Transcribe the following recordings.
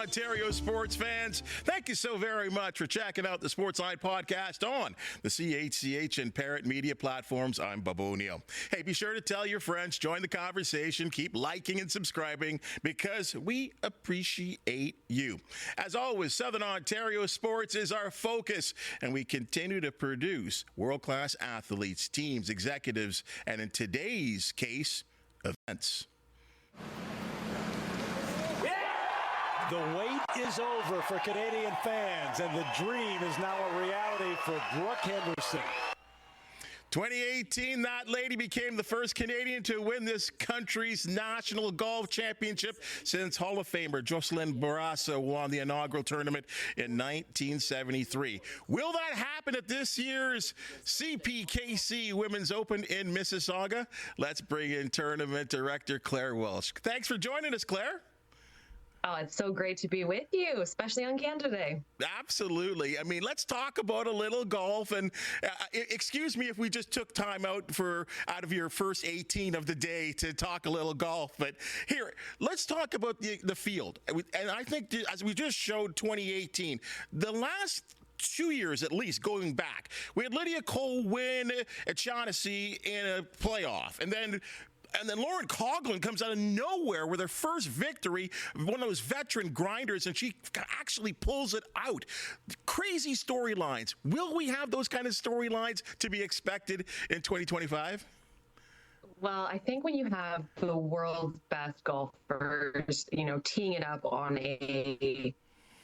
Ontario sports fans. Thank you so very much for checking out the Sportsline Podcast on the CHCH and Parrot Media platforms. I'm Bubba O'Neil. Hey, be sure to tell your friends, join the conversation, keep liking and subscribing because we appreciate you. As always, Southern Ontario sports is our focus, and we continue to produce world-class athletes, teams, executives, and in today's case, events. The wait is over for Canadian fans, and the dream is now a reality for Brooke Henderson. 2018, that lady became the first Canadian to win this country's national golf championship since Hall of Famer Jocelyn Barraza won the inaugural tournament in 1973. Will that happen at this year's CPKC Women's Open in Mississauga? Let's bring in tournament director Claire Welsh. Thanks for joining us, Claire. Oh, it's so great to be with you, especially on Canada Day. Absolutely. I mean, let's talk about a little golf. And excuse me if we just took time out of your first 18 of the day to talk a little golf. But here, let's talk about the field. And I think as we just showed 2018, the last 2 years at least going back, we had Lydia Ko win at Shaughnessy in a playoff. And then Lauren Coughlin comes out of nowhere with her first victory, one of those veteran grinders, and she actually pulls it out. Crazy storylines. Will we have those kind of storylines to be expected in 2025? Well, I think when you have the world's best golfers, teeing it up on a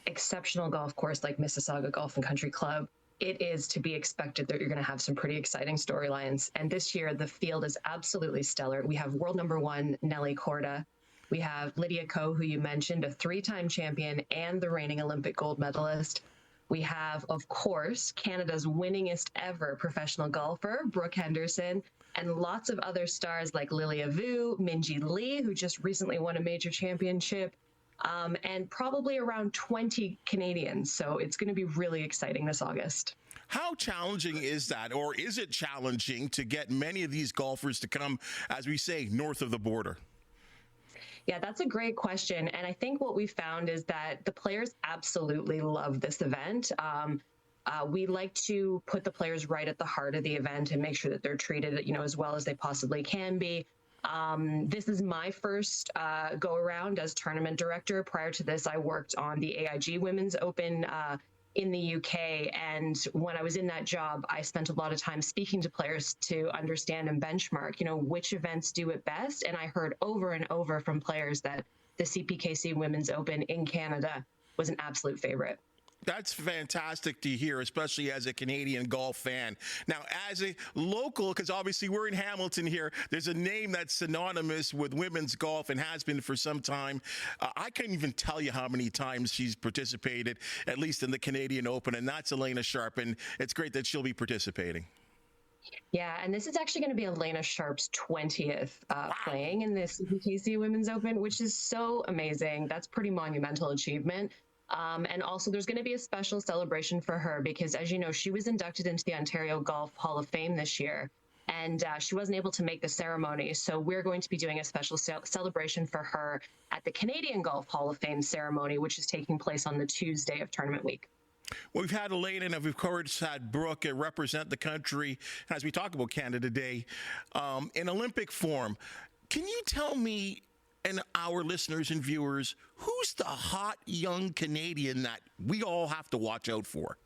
exceptional golf course like Mississauga Golf and Country Club, it is to be expected that you're going to have some pretty exciting storylines. And this year, the field is absolutely stellar. We have world number one, Nelly Korda. We have Lydia Ko, who you mentioned, a three-time champion and the reigning Olympic gold medalist. We have, of course, Canada's winningest ever professional golfer, Brooke Henderson, and lots of other stars like Lilia Vu, Minjee Lee, who just recently won a major championship, and probably around 20 Canadians. So it's going to be really exciting this August. How challenging is that, or is it challenging to get many of these golfers to come, as we say, north of the border? Yeah, that's a great question. And I think what we found is that the players absolutely love this event. We like to put the players right at the heart of the event and make sure that they're treated, as well as they possibly can be. This is my first go around as tournament director. Prior to this, I worked on the AIG Women's Open in the UK. And when I was in that job, I spent a lot of time speaking to players to understand and benchmark, which events do it best. And I heard over and over from players that the CPKC Women's Open in Canada was an absolute favorite. That's fantastic to hear, especially as a Canadian golf fan. Now, as a local, because obviously we're in Hamilton here, there's a name that's synonymous with women's golf and has been for some time. I can't even tell you how many times she's participated, at least in the Canadian Open, and that's Elena Sharp, and it's great that she'll be participating. Yeah, and this is actually going to be Elena Sharp's 20th playing in this CPKC Women's Open, which is so amazing. That's pretty monumental achievement. And also there's going to be a special celebration for her because, as you know, she was inducted into the Ontario Golf Hall of Fame this year, and she wasn't able to make the ceremony. So we're going to be doing a special celebration for her at the Canadian Golf Hall of Fame ceremony, which is taking place on the Tuesday of tournament week. We've had Elena, and of course had Brooke represent the country as we talk about Canada Day in Olympic form. Can you tell me and our listeners and viewers, who's the hot young Canadian that we all have to watch out for?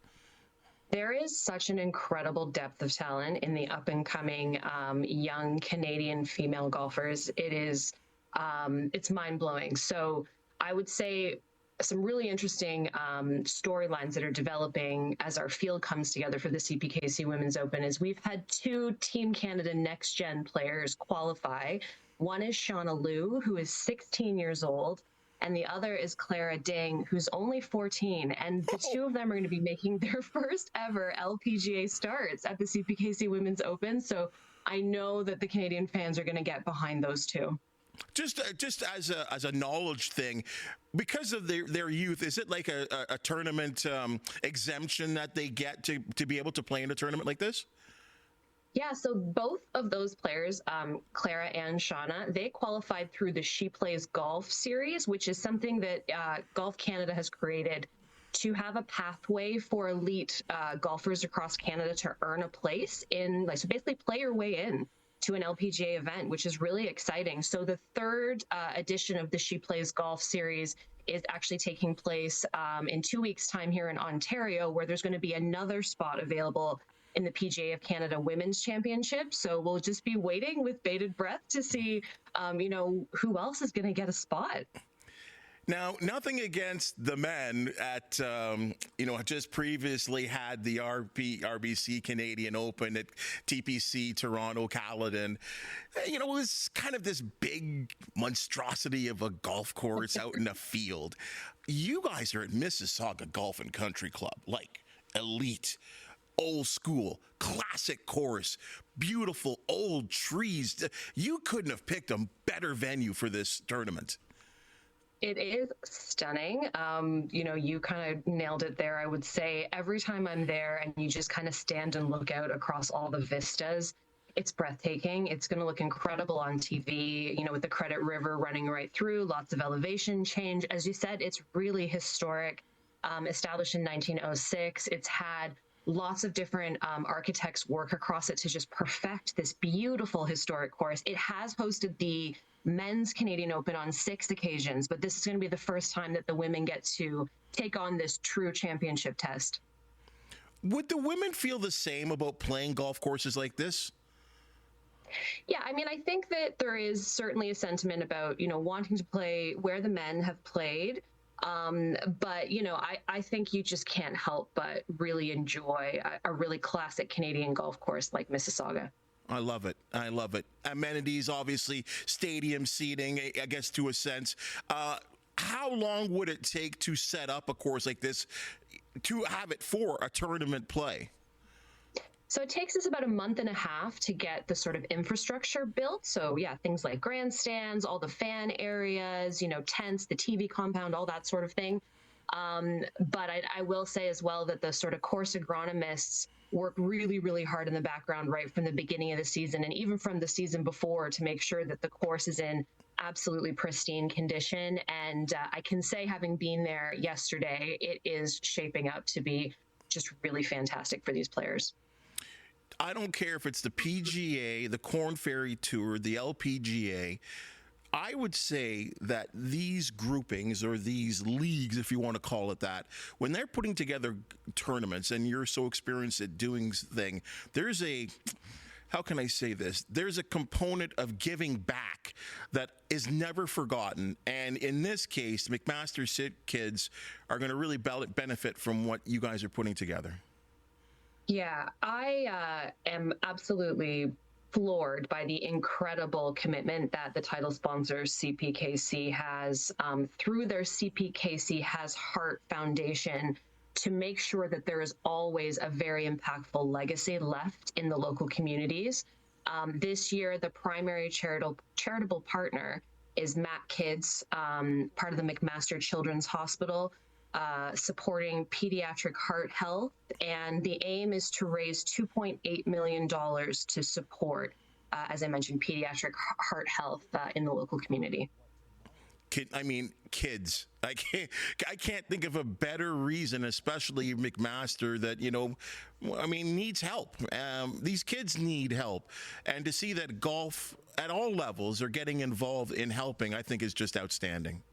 There is such an incredible depth of talent in the up-and-coming young Canadian female golfers. It is, it's mind-blowing. So I would say some really interesting storylines that are developing as our field comes together for the CPKC Women's Open is we've had two Team Canada Next Gen players qualify. One is Shauna Liu, who is 16 years old, and the other is Clara Ding, who's only 14. And the two of them are going to be making their first ever LPGA starts at the CPKC Women's Open. So I know that the Canadian fans are going to get behind those two. Just as a knowledge thing, because of their youth, is it like a tournament exemption that they get to be able to play in a tournament like this? Yeah, so both of those players, Clara and Shauna, they qualified through the She Plays Golf series, which is something that Golf Canada has created to have a pathway for elite golfers across Canada to earn a place in, like, so basically play your way in to an LPGA event, which is really exciting. So the third edition of the She Plays Golf series is actually taking place in 2 weeks' time here in Ontario, where there's going to be another spot available in the PGA of Canada Women's Championship. So we'll just be waiting with bated breath to see, who else is going to get a spot. Now, nothing against the men at, just previously had the RBC Canadian Open at TPC Toronto Caledon. It was kind of this big monstrosity of a golf course out in a field. You guys are at Mississauga Golf and Country Club, like elite, old school, classic course, beautiful old trees. You couldn't have picked a better venue for this tournament. It is stunning. You kind of nailed it there. I would say every time I'm there and you just kind of stand and look out across all the vistas, it's breathtaking. It's going to look incredible on TV, with the Credit River running right through, lots of elevation change. As you said, it's really historic. Established in 1906. It's had lots of different architects work across it to just perfect this beautiful historic course. It has hosted the men's Canadian Open on 6 occasions, but this is going to be the first time that the women get to take on this true championship test. Would the women feel the same about playing golf courses like this? Yeah, I think that there is certainly a sentiment about, wanting to play where the men have played. But, I think you just can't help but really enjoy a really classic Canadian golf course like Mississauga. I love it. Amenities, obviously, stadium seating, I guess, to a sense. How long would it take to set up a course like this, to have it for a tournament play? So it takes us about a month and a half to get the sort of infrastructure built. So yeah, things like grandstands, all the fan areas, tents, the TV compound, all that sort of thing. But I will say as well that the sort of course agronomists work really, really hard in the background right from the beginning of the season and even from the season before to make sure that the course is in absolutely pristine condition. And I can say, having been there yesterday, it is shaping up to be just really fantastic for these players. I don't care if it's the PGA, the Korn Ferry Tour, the LPGA. I would say that these groupings, or these leagues, if you want to call it that, when they're putting together tournaments and you're so experienced at doing things, there's a, how can I say this? There's a component of giving back that is never forgotten. And in this case, McMaster Sit kids are going to really benefit from what you guys are putting together. Yeah, I am absolutely floored by the incredible commitment that the title sponsor CPKC has through their CPKC Has Heart Foundation to make sure that there is always a very impactful legacy left in the local communities. This year, the primary charitable partner is Matt Kids, part of the McMaster Children's Hospital, supporting pediatric heart health, and the aim is to raise $2.8 million to support, as I mentioned, pediatric heart health in the local community. Kids. I can't think of a better reason, especially McMaster, that needs help. These kids need help, and to see that golf at all levels are getting involved in helping, I think is just outstanding.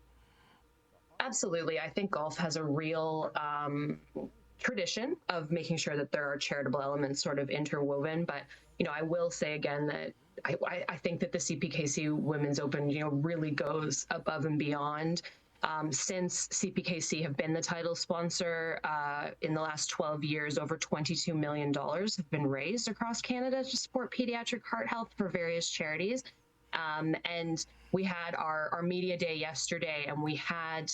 Absolutely. I think golf has a real tradition of making sure that there are charitable elements sort of interwoven. But, I will say again that I think that the CPKC Women's Open, really goes above and beyond. Since CPKC have been the title sponsor in the last 12 years, over $22 million have been raised across Canada to support pediatric heart health for various charities. And we had our media day yesterday, and we had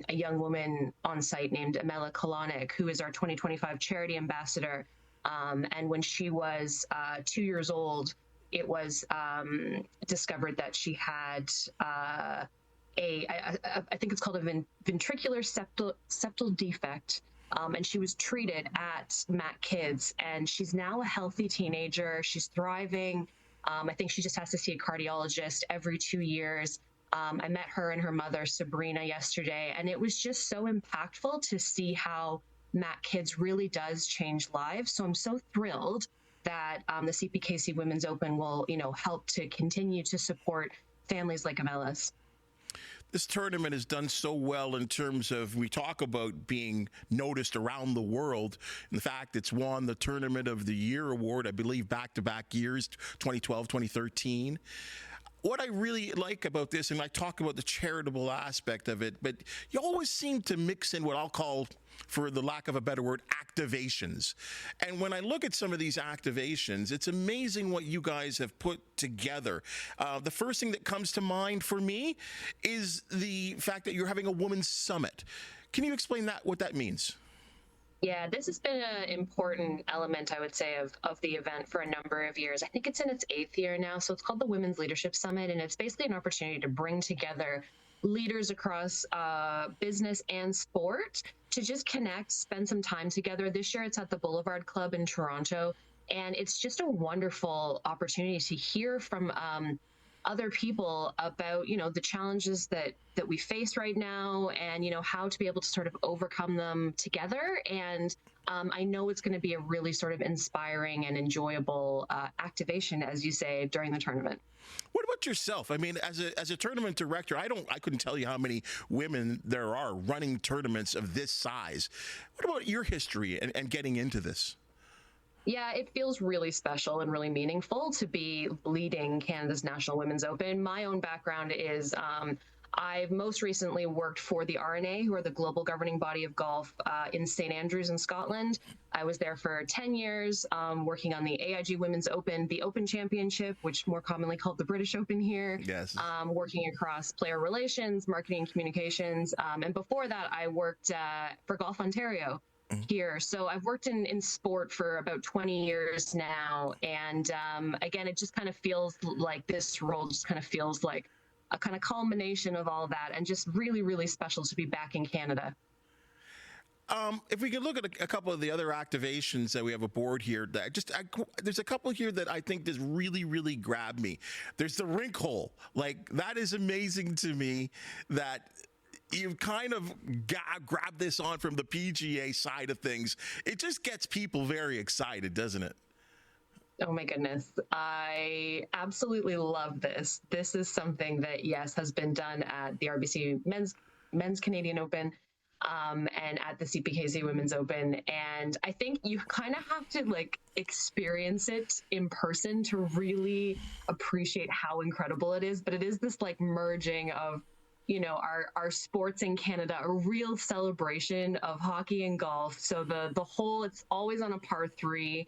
a young woman on site named Amela Kolonik, who is our 2025 charity ambassador. And when she was 2 years old, it was discovered that she had I think it's called a ventricular septal defect. and she was treated at Mac Kids, and she's now a healthy teenager. She's thriving. I think she just has to see a cardiologist every 2 years. I met her and her mother, Sabrina, yesterday, and it was just so impactful to see how Mac Kids really does change lives. So I'm so thrilled that the CPKC Women's Open will, help to continue to support families like Amelis. This tournament has done so well in terms of, we talk about being noticed around the world. In fact, it's won the Tournament of the Year award, I believe, back-to-back years, 2012, 2013. What I really like about this, and I talk about the charitable aspect of it, but you always seem to mix in what I'll call, for the lack of a better word, activations. And when I look at some of these activations, it's amazing what you guys have put together. The first thing that comes to mind for me is the fact that you're having a women's summit. Can you explain what that means? Yeah, this has been an important element, I would say, of the event for a number of years. I think it's in its 8th year now. So it's called the Women's Leadership Summit, and it's basically an opportunity to bring together leaders across business and sport to just connect, spend some time together. This year it's at the Boulevard Club in Toronto, and it's just a wonderful opportunity to hear from other people about, the challenges that we face right now, and, how to be able to sort of overcome them together. And I know it's going to be a really sort of inspiring and enjoyable activation, as you say, during the tournament. What about yourself? I mean, as a tournament director, I couldn't tell you how many women there are running tournaments of this size. What about your history and getting into this? Yeah, it feels really special and really meaningful to be leading Canada's National Women's Open. My own background is I've most recently worked for the RNA, who are the global governing body of golf in St. Andrews in Scotland. I was there for 10 years, working on the AIG Women's Open, the Open Championship, which more commonly called the British Open here. Yes. Working across player relations, marketing, and communications. And before that, I worked for Golf Ontario here. So I've worked in sport for about 20 years now. And again, it just kind of feels like this role just kind of feels like a kind of culmination of all of that, and just really, really special to be back in Canada. If we could look at a couple of the other activations that we have aboard here, there's a couple here that I think just really, really grab me. There's the rink hole. Like, that is amazing to me that you've kind of grabbed this on from the PGA side of things. It just gets people very excited, doesn't it? Oh my goodness. I absolutely love this. This is something that, yes, has been done at the RBC Men's Canadian Open and at the CPKC Women's Open. And I think you kind of have to experience it in person to really appreciate how incredible it is. But it is this merging of, our sports in Canada, a real celebration of hockey and golf. So the hole, it's always on a par 3.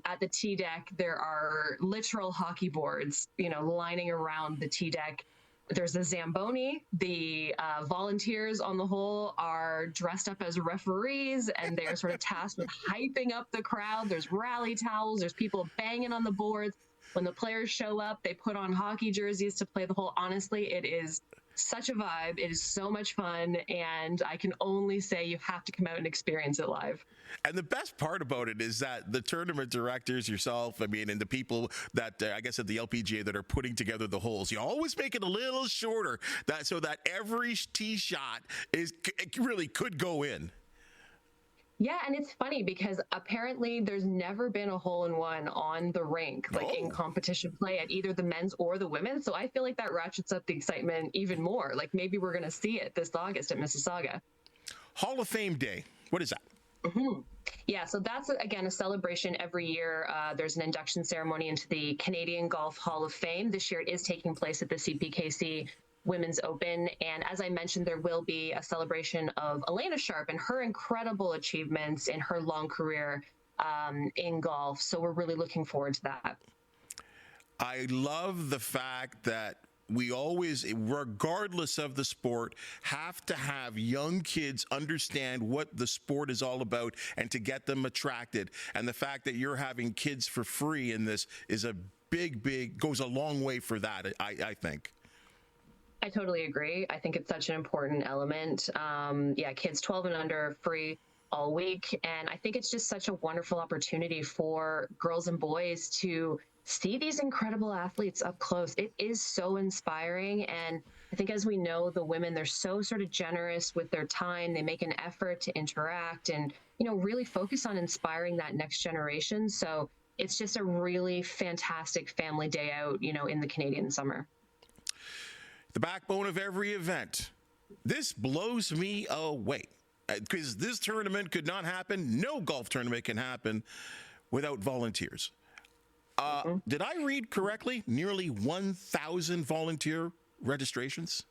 At the tee deck, there are literal hockey boards, lining around the tee deck. There's a Zamboni. The volunteers on the hole are dressed up as referees, and they're sort of tasked with hyping up the crowd. There's rally towels. There's people banging on the boards. When the players show up, they put on hockey jerseys to play the hole. Honestly, it is such a vibe. It is so much fun, and I can only say you have to come out and experience it live. And the best part about it is that the tournament directors, yourself, and the people that I guess at the LPGA that are putting together the holes, you always make it a little shorter so that every tee shot really could go in. Yeah, and it's funny because apparently there's never been a hole-in-one on the rink, in competition play at either the men's or the women's. So I feel like that ratchets up the excitement even more. Maybe we're going to see it this August at Mississauga. Hall of Fame Day. What is that? Mm-hmm. Yeah, so that's, again, a celebration every year. There's an induction ceremony into the Canadian Golf Hall of Fame. This year it is taking place at the CPKC Women's Open. And as I mentioned, there will be a celebration of Elena Sharp and her incredible achievements in her long career in golf. So we're really looking forward to that. I love the fact that we always, regardless of the sport, have to have young kids understand what the sport is all about and to get them attracted. And the fact that you're having kids for free in this is a goes a long way for that, I think. I totally agree. I think it's such an important element. Kids 12 and under free all week. And I think it's just such a wonderful opportunity for girls and boys to see these incredible athletes up close. It is so inspiring. And I think, as we know, the women, they're so sort of generous with their time. They make an effort to interact and, really focus on inspiring that next generation. So it's just a really fantastic family day out, in the Canadian summer. The backbone of every event. This blows me away, because this tournament could not happen. No golf tournament can happen without volunteers. Did I read correctly? Nearly 1,000 volunteer registrations?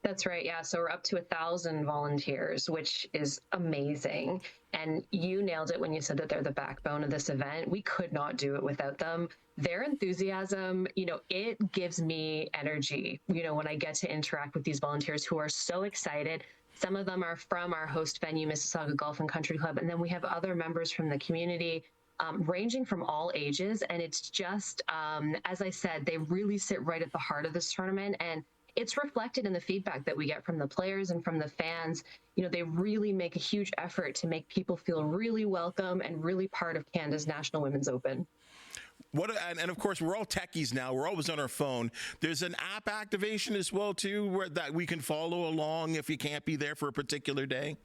That's right. Yeah. So we're up to 1,000 volunteers, which is amazing. And you nailed it when you said that they're the backbone of this event. We could not do it without them. Their enthusiasm, it gives me energy, when I get to interact with these volunteers who are so excited. Some of them are from our host venue, Mississauga Golf and Country Club. And then we have other members from the community, ranging from all ages. And it's just, as I said, they really sit right at the heart of this tournament. And it's reflected in the feedback that we get from the players and from the fans. They really make a huge effort to make people feel really welcome and really part of Canada's National Women's Open. And of course, we're all techies now. We're always on our phone. There's an app activation as well, too, that we can follow along if you can't be there for a particular day.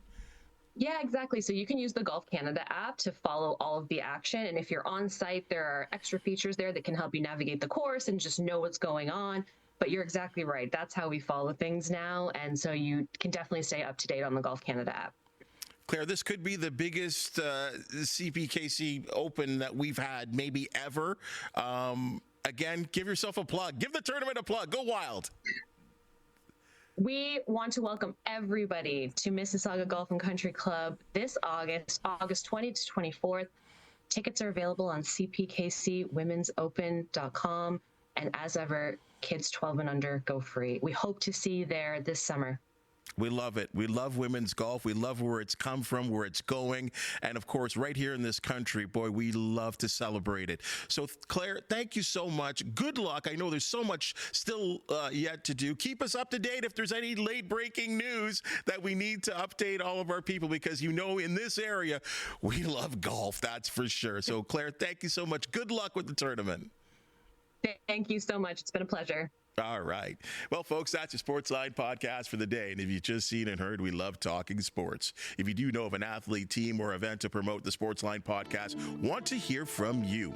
Yeah, exactly. So you can use the Golf Canada app to follow all of the action. And if you're on site, there are extra features there that can help you navigate the course and just know what's going on. But you're exactly right. That's how we follow things now. And so you can definitely stay up to date on the Golf Canada app. Claire, this could be the biggest CPKC Open that we've had maybe ever. Again, give yourself a plug. Give the tournament a plug. Go wild. We want to welcome everybody to Mississauga Golf and Country Club this August 20th to 24th. Tickets are available on cpkcwomensopen.com. And as ever, kids 12 and under go free. We hope to see you there this summer. We love it. We love women's golf. We love where it's come from, where it's going. And of course, right here in this country, boy, we love to celebrate it. So, Claire, thank you so much. Good luck. I know there's so much still yet to do. Keep us up to date if there's any late breaking news that we need to update all of our people, because in this area, we love golf. That's for sure. So, Claire, thank you so much. Good luck with the tournament. Thank you so much. It's been a pleasure. All right. Well, folks, that's your Sportsline Podcast for the day. And if you've just seen and heard, we love talking sports. If you do know of an athlete, team, or event to promote the Sportsline Podcast, want to hear from you,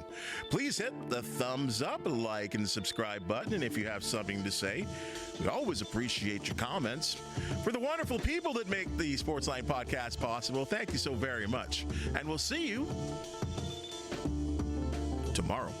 please hit the thumbs up, like, and subscribe button. And if you have something to say, we always appreciate your comments. For the wonderful people that make the Sportsline Podcast possible, thank you so very much. And we'll see you tomorrow.